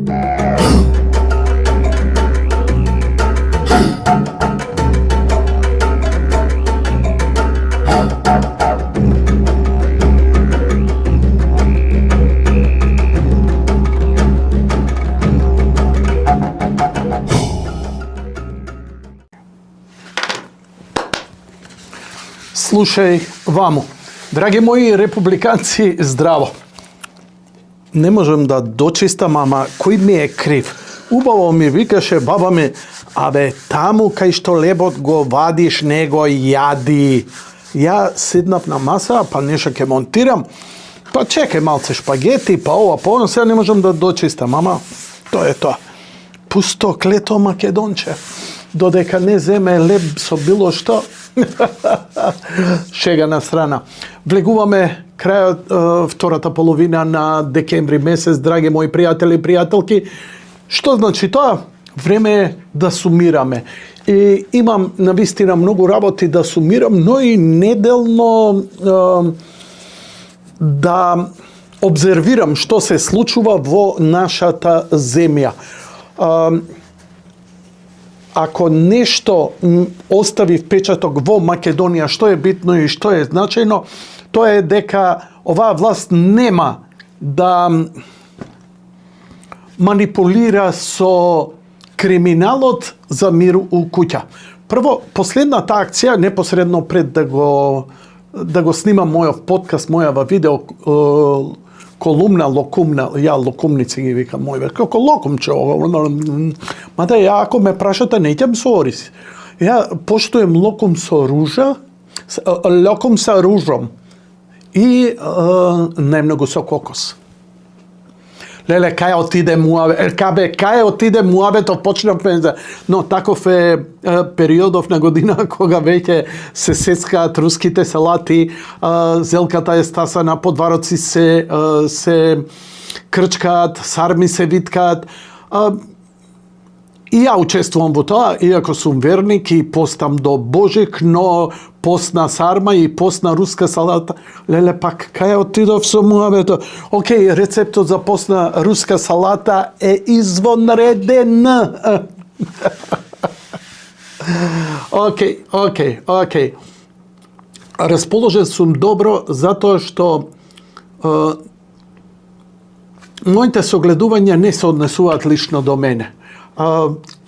Слушай вамо, драги мои републиканци, здраво. Не можем да дочистам, ама кој ми е крив? Убаво ми викаше баба ми, абе таму кај што лебот го вадиш, не го јади. Ја седнав на маса, па нешто ќе монтирам, па чекај малце шпагети, па ова, па оно, сега не можем да дочистам, ама тоа е тоа. Пусто клето македонче, додека не земе леб со било што. Шега на страна. Влегуваме крајот втората половина на декември месец, драги мои пријатели и пријателки. Што значи тоа? Време е да сумираме. И имам навистина многу работи да сумирам, но и неделно да обзервирам што се случува во нашата земја. Ако нешто остави впечаток во Македонија, што е битно и што е значајно, тоа е дека оваа власт нема да манипулира со криминалот за мир у куќа. Прво, последната акција, непосредно пред да го снимам мојов подкаст, мојава видео колумна, локумна, ја локумници ги викам мој, како локумче, мада ја ако ме прашате, не ќам со орис. Ја поштуjem локум со ружа, локум со ружом и најмногу со кокос. Леле, кај отиде муабетов, почнавме за... Но таков е периодов на година кога веќе се сецкаат руските салати, зелката е стасана, подвароци се крчкаат, сарми се виткаат. И ја учествувам во тоа, иако сум верник и постам до Божик, но постна сарма и постна руска салата. Леле, пак, кај отидов со муабето? Океј, рецептот за постна руска салата е извонреден. Океј. Расположен сум добро, затоа што моите согледувања не се однесуваат лично до мене.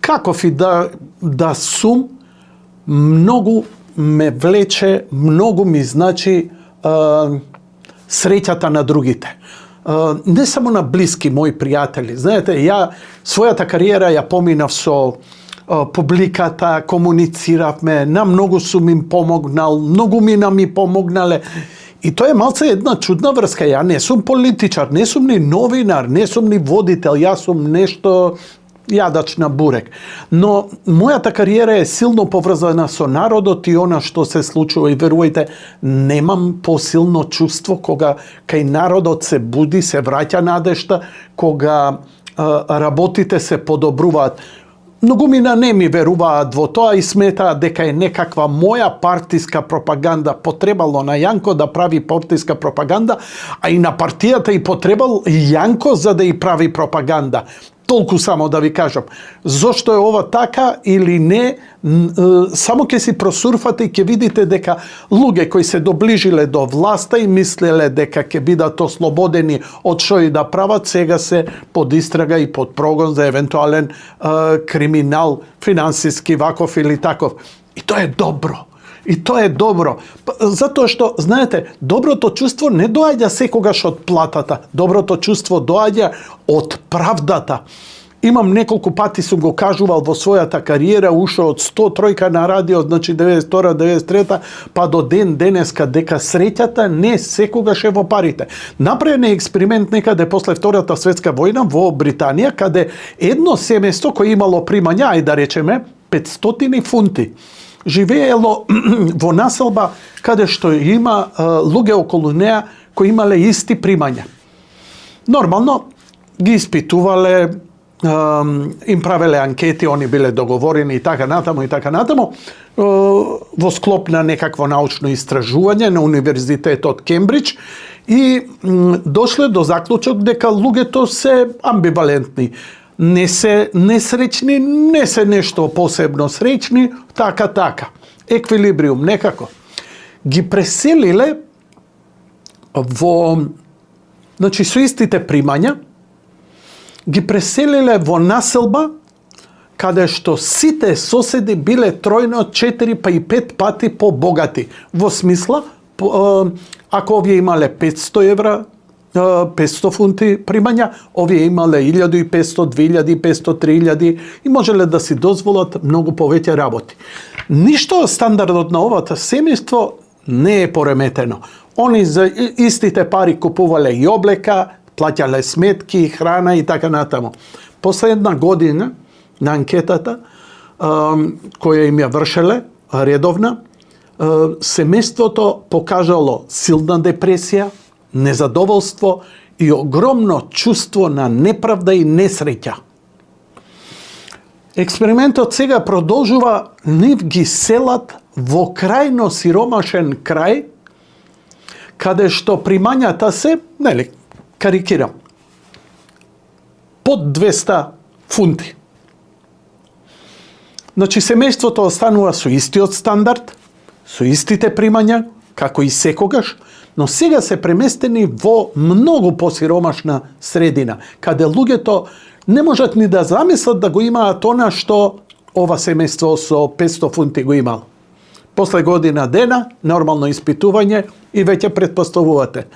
Каков и да сум, многу ме влече, многу ми значи среќата на другите. Не само на блиски мои пријатели. Знаете, ја својата кариера ја поминав со публиката, комунициравме, на многу сум им помогнал, многу ми помогнале. И тоа е малце една чудна врска. Ја не сум политичар, не сум ни новинар, не сум ни водител, јас сум нешто јадач на бурек. Но мојата кариера е силно поврзана со народот и она што се случува. И верувајте, немам посилно чувство кога кај народот се буди, се враќа надежта, кога работите се подобруваат. Многумина не ми веруваат во тоа и сметаат дека е некаква моја партиска пропаганда. Потребало на Јанко да прави партиска пропаганда, а и на партијата и потребал Јанко за да и прави пропаганда. Толку само да ви кажам. Зошто е ова така или не, само ќе си просурфате и ќе видите дека луѓе кои се доближиле до власта и мислеле дека ќе бидат ослободени од што и да прават, сега се под истрага и под прогон за евентуален криминал, финансиски, ваков или таков. И тоа е добро. И тоа е добро. Затоа што, знаете, доброто чувство не доаѓа секогаш од платата. Доброто чувство доаѓа од правдата. Имам неколку пати сум го кажувал во својата кариера, ушо од 103 на радио, значи 92, 93, па до денеска, дека среќата не секогаш е во парите. Направен е експеримент некаде после Втората светска војна во Британија, каде едно семејство кој имало примања, ај да речеме, 500 фунти, живеело во населба каде што има луѓе околу неа кои имале исти примања. Нормално ги испитувале, им правеле анкети, они биле договорени и така натаму, во склоп на некакво научно истражување на Универзитетот Кембридж И дошле до заклучок дека луѓето се амбивалентни. Не се несреќни, не се нешто посебно среќни, така. Еквилибриум, некако. Ги преселиле во, значи, со истите примања, ги преселиле во населба, каде што сите соседи биле тројно, 4 па и 5 пати побогати. Во смисла, ако овие имале 500 евра, 500 фунти примања, овие имале 1500, 2500, 3000 и можеле да си дозволат многу повеќе работи. Ништо стандардот на овата семејство не е пореметено. Они за истите пари купувале и облека, плаќале сметки, храна и така натаму. После една година на анкетата, која им ја вршеле редовна, семејството покажало силна депресија, незадоволство и огромно чувство на неправда и несреќа. Експериментот сега продолжува, нив ги селат во крајно сиромашен крај, каде што примањата се, карикирам, под 200 фунти. Значи, семејството останува со истиот стандард, со истите примања, како и секогаш, но сега се преместени во многу посиромашна средина, каде луѓето не можат ни да замислат да го имаат она што ова семејство со 500 фунти го имало. После година дена, нормално испитување и веќе претпоставувате.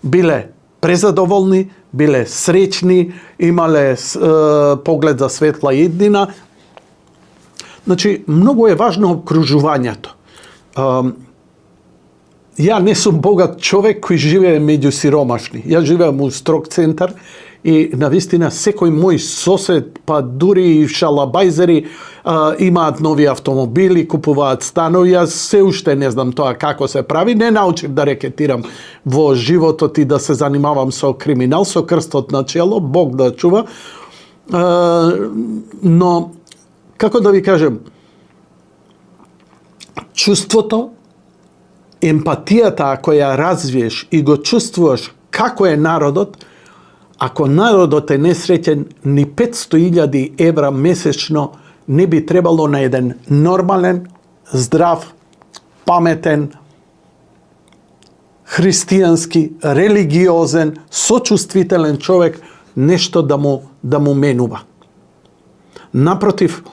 Биле презадоволни, биле среќни, имале поглед за светла иднина. Значи, многу е важно окружувањето. Ја не сум богат човек кој живее меѓу сиромашни. Ја живеам у строг центар и навистина секој мој сосед, па дури и шалабајзери имаат нови автомобили, купуваат станови. Јас се уште не знам тоа како се прави. Не научив да рекетирам во животот и да се занимавам со криминал, со крстот на чело, Бог да чува. Но, како да ви кажем, чувството, емпатијата, ако ја развиеш и го чувствуваш како е народот, ако народот е несреќен, ни 500.000 евра месечно не би требало на еден нормален, здрав, паметен, христијански, религиозен, сочувствителен човек нешто да му менува. Напротив,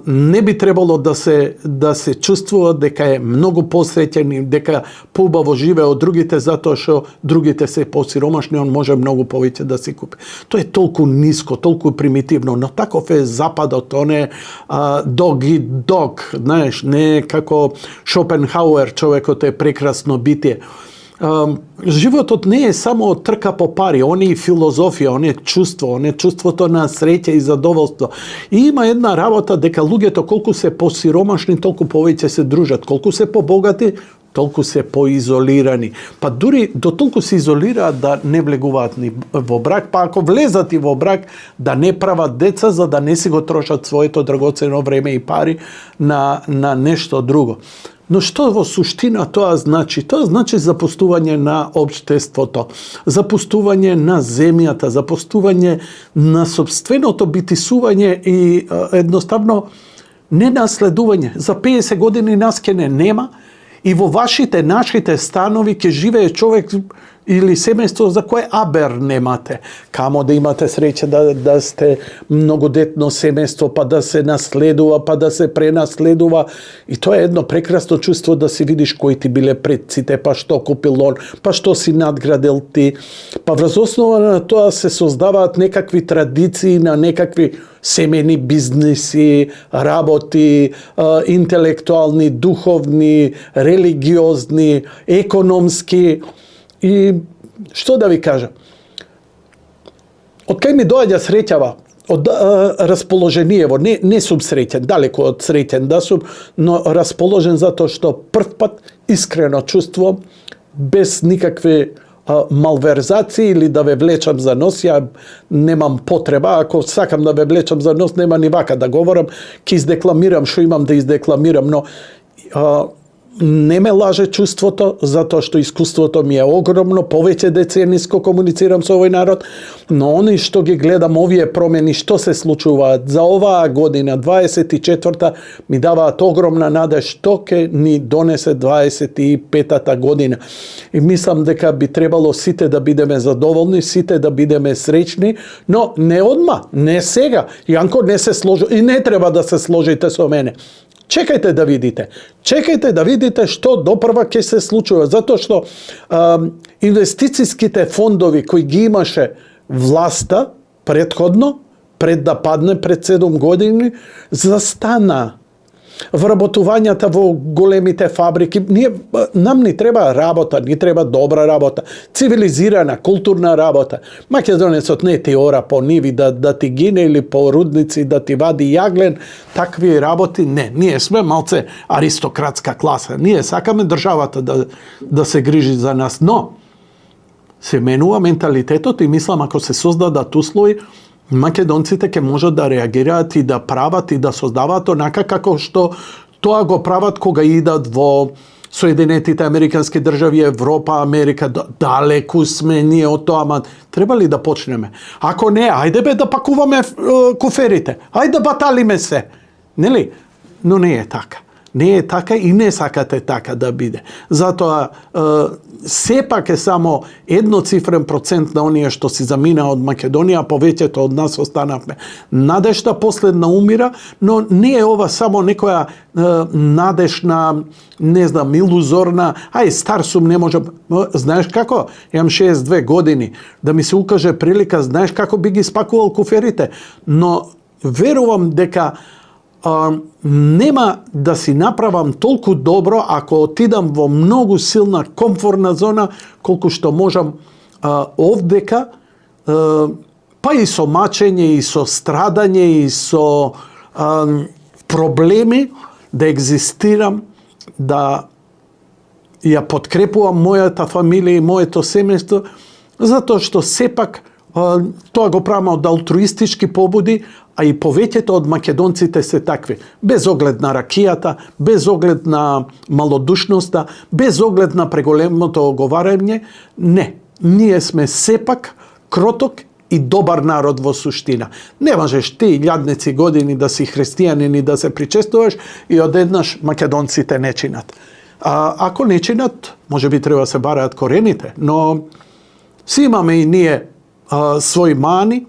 не би требало да се чувствува дека е многу посреќен и дека поубаво живее од другите затоа што другите се посиромашни, он може многу повеќе да си купи. Тоа е толку ниско, толку примитивно, но таков е западот, он е dog eat dog, знаеш, не како Шопенхауер, човекот е прекрасно битие. Животот не е само трка по пари, он е и филозофија, он е чувство, он е чувството на среќа и задоволство. И има една работа дека луѓето колку се посиромашни, толку повеќе се дружат, колку се побогати, толку се поизолирани. Па дури до толку се изолираат да не влегуваат ни во брак, па ако влезат и во брак, да не прават деца за да не си го трошат своето драгоцено време и пари на нешто друго. Но што во суштина тоа значи? Тоа значи запустување на општеството, запустување на земјата, запустување на собственото битисување и едноставно ненаследување. За 50 години нас ке не нема и во вашите, нашите станови ке живее човек или семејство за кое абер немате. Камо да имате среќа да сте многодетно семејство, па да се наследува, па да се пренаследува. И тоа е едно прекрасно чувство да си видиш кои ти биле предците, па што купил он, па што си надградил ти. Па врз основа на тоа се создаваат некакви традиции на некакви семени бизнеси, работи, интелектуални, духовни, религиозни, економски. И што да ви кажам? Од кај ми доаѓа среќава, од расположението, не сум среќен, далеко од среќен да сум, но расположен затоа што прв пат искрено чувствувам, без никакви малверзации или да ве влечам за нос. Ја немам потреба, ако сакам да ве влечам за нос, нема ни вака да говорам, ќе издекламирам што имам да издекламирам, но не ме лаже чувството, затоа што искуството ми е огромно, повеќе децениско комуницирам со овој народ, но они што ги гледам овие промени што се случуваат за оваа година, 24-та, ми даваат огромна надеж што ќе ни донесе 25-та година. И мислам дека би требало сите да бидеме задоволни, сите да бидеме среќни, но не одма, не сега. Јанко не се сложи и не треба да се сложите со мене. Чекајте да видите. Чекајте да видите што допрва ќе се случува. Затоа што инвестицијските фондови кои ги имаше власта претходно, пред да падне пред 7 години, застана. Вработувањата во големите фабрики, нам ни треба работа, ни треба добра работа, цивилизирана, културна работа. Македонецот не ти ора по ниви да ти гине или по рудници да ти вади јаглен, такви работи не. Ние сме малце аристократска класа. Ние сакаме државата да се грижи за нас, но се менува менталитетот и мислам ако се создадат услови, македонците ќе можат да реагираат и да прават и да создаваат онака како што тоа го прават кога идат во Соединетите Американски држави, Европа, Америка. Далеку сме ние од тоа, ама треба ли да почнеме? Ако не, ајде бе да пакуваме куферите, ајде баталиме се. Нели? Но не е така. Не е така и не сакате така да биде. Затоа сепак е само едноцифрен процент на оние што си замина од Македонија, повеќето од нас останавме. Надежта последна умира, но не е ова само некоја надежна, не знам, илузорна, стар сум, не можам. Знаеш како? Имам 62 години. Да ми се укаже прилика, знаеш како би ги спакувал куферите? Но верувам дека нема да си направам толку добро ако отидам во многу силна комфортна зона колку што можам овдека, па и со мачење, и со страдање, и со проблеми да екзистирам, да ја подкрепувам мојата фамилија и моето семејство, затоа што сепак тоа го правам од алтруистички побуди, а и повеќето од македонците се такви. Без оглед на ракијата, без оглед на малодушноста, без оглед на преголемото оговарање, не. Ние сме сепак кроток и добар народ во суштина. Не можеш ти илјадници години да си христијанин и да се причестуваш и одеднаш македонците не чинат. Ако не чинат, може би треба да се бараат корените, но си имаме и ние своји мани,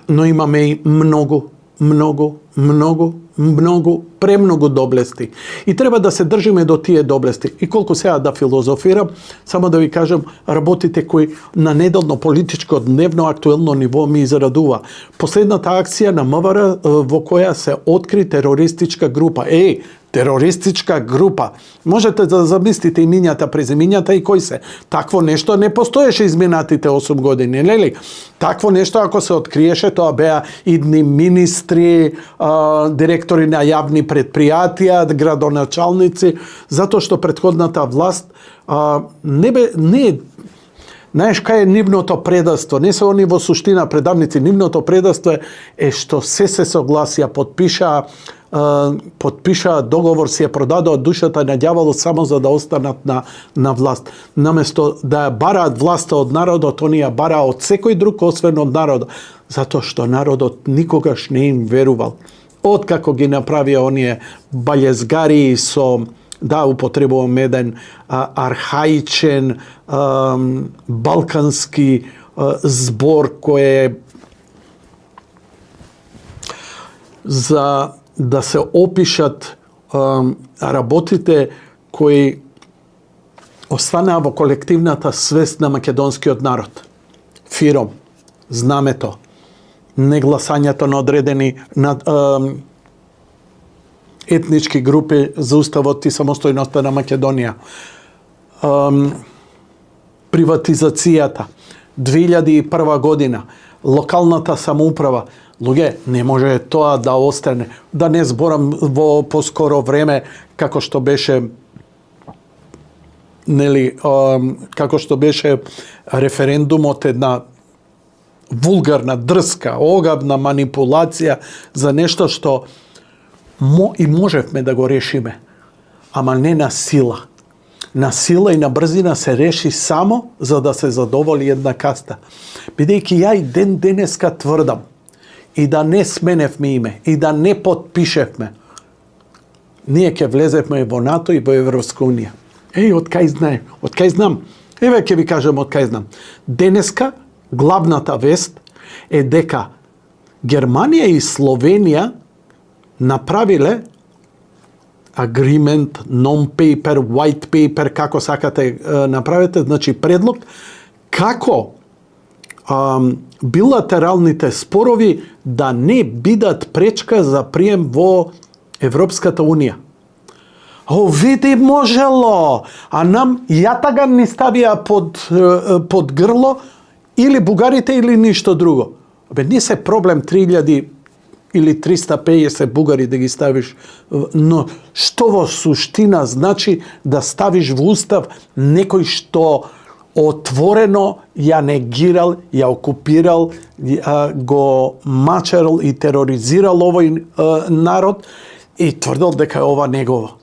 но имаме и премногу доблести. И треба да се држиме до тие доблести. И колку сега да филозофирам, само да ви кажам, работите кои на неделно политичко дневно актуелно ниво ми израдува. Последната акција на МВР во која се откри терористичка група. Терористичка група. Можете да замислите имињата, презимињата и кои се. Такво нешто не постоеше изминатите 8 години, нели? Такво нешто ако се откриеше, тоа беа идни министри, директори на јавни предпријатија, градоначалници, затоа што претходната власт знаеш кај е нивното предавство? Не се они во суштина предавници. Нивното предавство е што се согласија, подпиша договор, си ја продадоа душата на ѓаволот само за да останат на власт. Наместо да ја бараат власта од народот, они ја бараа од секој друг освен од народот. Затоа што народот никогаш не им верувал. Откако ги направија оние балјезгари со, употребувам еден архаичен балкански збор кој е за да се опишат работите кои останаа во колективната свест на македонскиот народ. Фиром, знамето, негласањето на одредени етнички групи за уставот и самостојноста на Македонија. Приватизацијата, 2001 година, локалната самоуправа. Луѓе, не може тоа да остане. Да не зборам во поскоро време како што беше референдумот, една вулгарна, дрска, огабна манипулација за нешто што и можевме да го решиме, ама не на сила. На сила и на брзина се реши само за да се задоволи една каста. Бидејќи ја и денеска тврдам, и да не сменевме име, и да не подпишевме, ние ќе влезевме во НАТО и во Европска унија. Од кај знам? Еве ќе ви кажам од кај знам. Денеска главната вест е дека Германија и Словенија направиле agreement, non-paper, white paper, како сакате направете, значи предлог, како билатералните спорови да не бидат пречка за прием во Европската унија. Види, можело, а нам јатага ни ставија под грло или бугарите или ништо друго. Не се проблем 3000 или 350 бугари да ги ставиш, но што во суштина значи да ставиш во устав некој што отворено ја негирал, ја окупирал, го мачерал и тероризирал овој народ и тврдел дека е ова негово.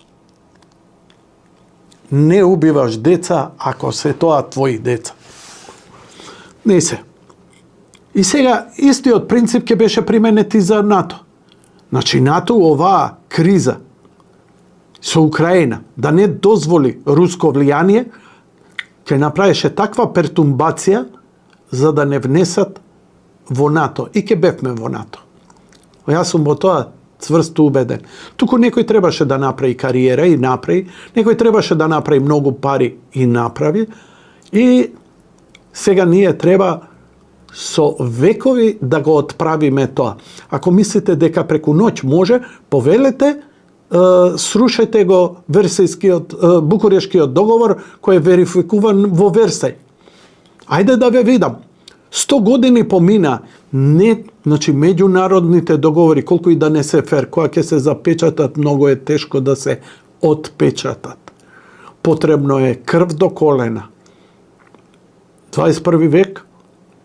Не убиваш деца ако се тоа твои деца. Не се. И сега истиот принцип ќе беше применет и за НАТО. Значи НАТО оваа криза со Украина да не дозволи руско влијание, ќе направеше таква пертурбација за да не внесат во НАТО. И ќе бевме во НАТО. Јас сум во тоа цврсто убеден. Туку некој требаше да направи кариера и направи, некој требаше да направи многу пари и направи, и сега ние треба со векови да го отправиме тоа. Ако мислите дека преку ноќ може, повелете, срушете го Букурешкиот договор кој е верификуван во Версај. Ајде да ве видам. 100 години помина, значи меѓународните договори, колку и да не се фер, кога ќе се запечатат, многу е тешко да се отпечатат. Потребно е крв до колена. 21 век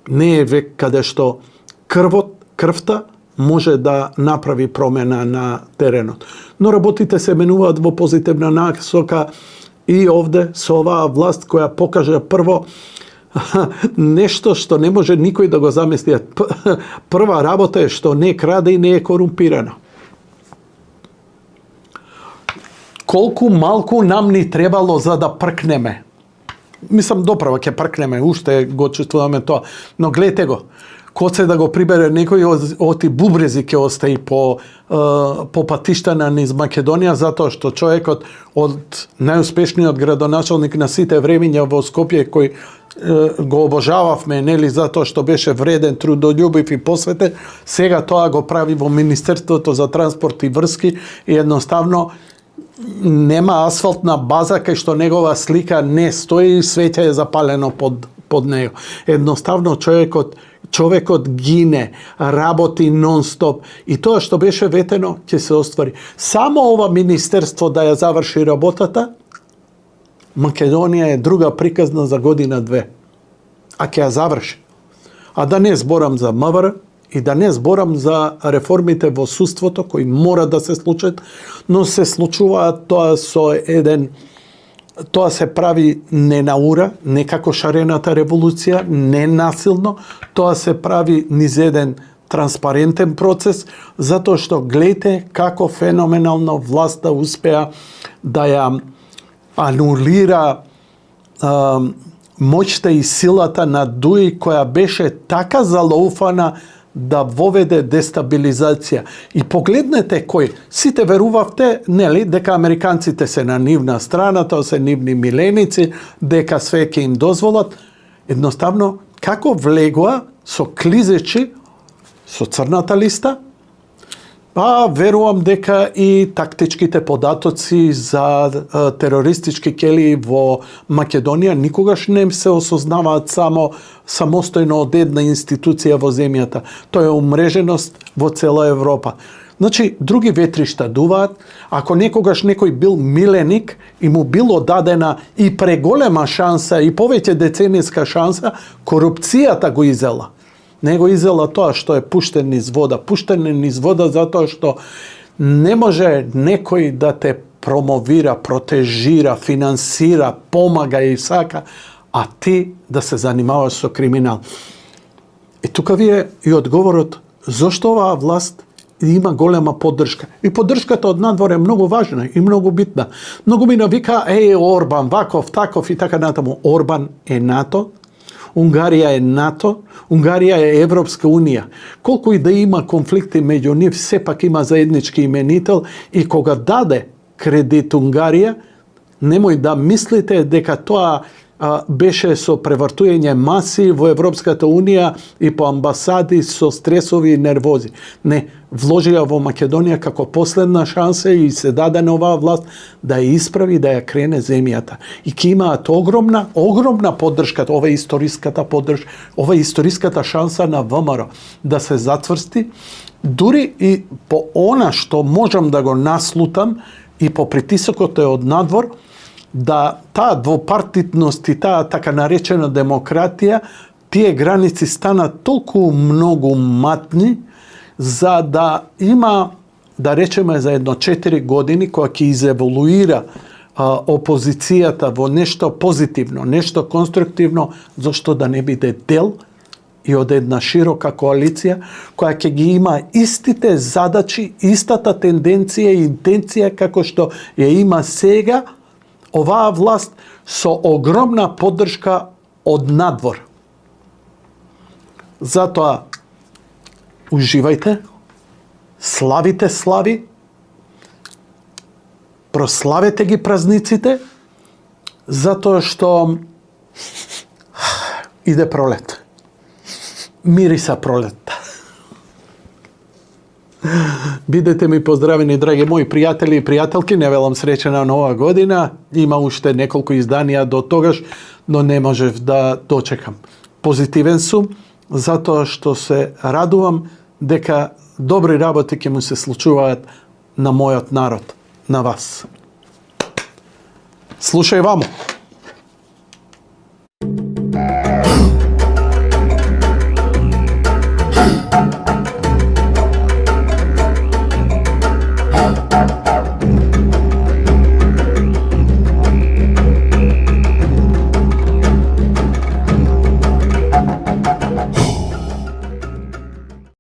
не е век каде што крвта може да направи промена на теренот. Но работите се менуваат во позитивна насока и овде со оваа власт која покажа прво нешто што не може никој да го замисли. Прва работа е што не краде и не е корумпирана. Колку малку нам ни требало за да пркнеме. Мислам, доправа ќе пркнеме, уште го чувствуваме тоа. Но гледате го, коце да го прибере некој оти бубрези ќе остаи по патиштана низ Македонија, затоа што човекот од најуспешниот градоначалник на сите времиња во Скопје, кој го обожававме, нели, затоа што беше вреден, трудолюбив и посветен, сега тоа го прави во Министерството за транспорт и врски и едноставно нема асфалтна база кај што негова слика не стои и свеќе е запалено под него. Едноставно човекот гине, работи нон-стоп и тоа што беше ветено ќе се оствари. Само ова министерство да ја заврши работата, Македонија е друга приказна за година-две. А ќе ја заврши. А да не зборам за МВР и да не зборам за реформите во судството кои мора да се случат, но се случуваат тоа со тоа се прави не на ура, не како шарената револуција, не насилно, тоа се прави низ еден транспарентен процес, затоа што гледате како феноменално власта успеа да ја анулира моќта и силата на ДУИ која беше така залоуфана да воведе дестабилизација. И погледнете кој, сите верувавте, нели, дека американците се на нивна страна, тоа се нивни миленици, дека све ќе им дозволат. Едноставно, како влегоа со клизечи, со црната листа, верувам дека и тактичките податоци за терористички келии во Македонија никогаш не се осознаваат самостојно од една институција во земјата. Тоа е умреженост во цела Европа. Значи, други ветришта дуваат. Ако некогаш некој бил миленик и му било дадена и преголема шанса и повеќе деценијска шанса, корупцијата го изела. Не го изела тоа што е пуштен низ вода. Пуштен е низ вода затоа што Ne može nekoj da te promovira, protežira, finansira, pomaga i saka, a ti da se zanimavaš sa kriminal. I tukaj je i odgovor zašto ova vlast ima golema podrška. I podrškата od nadvora je mnogo važna i mnogo bitna. Mnogo mi navika, Orban, vakov, takov i tako natamo. Orban je NATO, Ungarija je NATO, Ungarija je Evropska unija. Koliko i da ima konflikti među njih, sepak ima zajednički imenitel i koga dade kredit Ungarija, nemoj da mislite deka to беше со превртување маси во Европската Унија и по амбасади со стресови и нервози. Не, вложија во Македонија како последна шанса и се даде на оваа власт да ја исправи, да ја крене земјата. И ке имаат огромна поддршка, ова е историската шанса на ВМРО да се затврсти, дури и по она што можам да го наслутам и по притисокот од надвор, да таа двопартитност и таа така наречена демократија, тие граници станат толку многу матни, за да има, да речеме, за едно 4 години, која ќе изеволуира опозицијата во нешто позитивно, нешто конструктивно, зашто да не биде дел и од една широка коалиција, која ќе ги има истите задачи, истата тенденција и интенција како што ја има сега, оваа власт со огромна поддршка од надвор. Затоа уживајте, славите слави, прославете ги празниците, затоа што иде пролет. Мириса пролетта. Бидете ми поздравени, драги мои пријатели и пријателки, не велам среќена нова година, има уште неколку изданија до тогаш, но не можев да дочекам. Позитивен сум, затоа што се радувам дека добри работи ќе му се случуваат на мојот народ, на вас. Слушај вамо!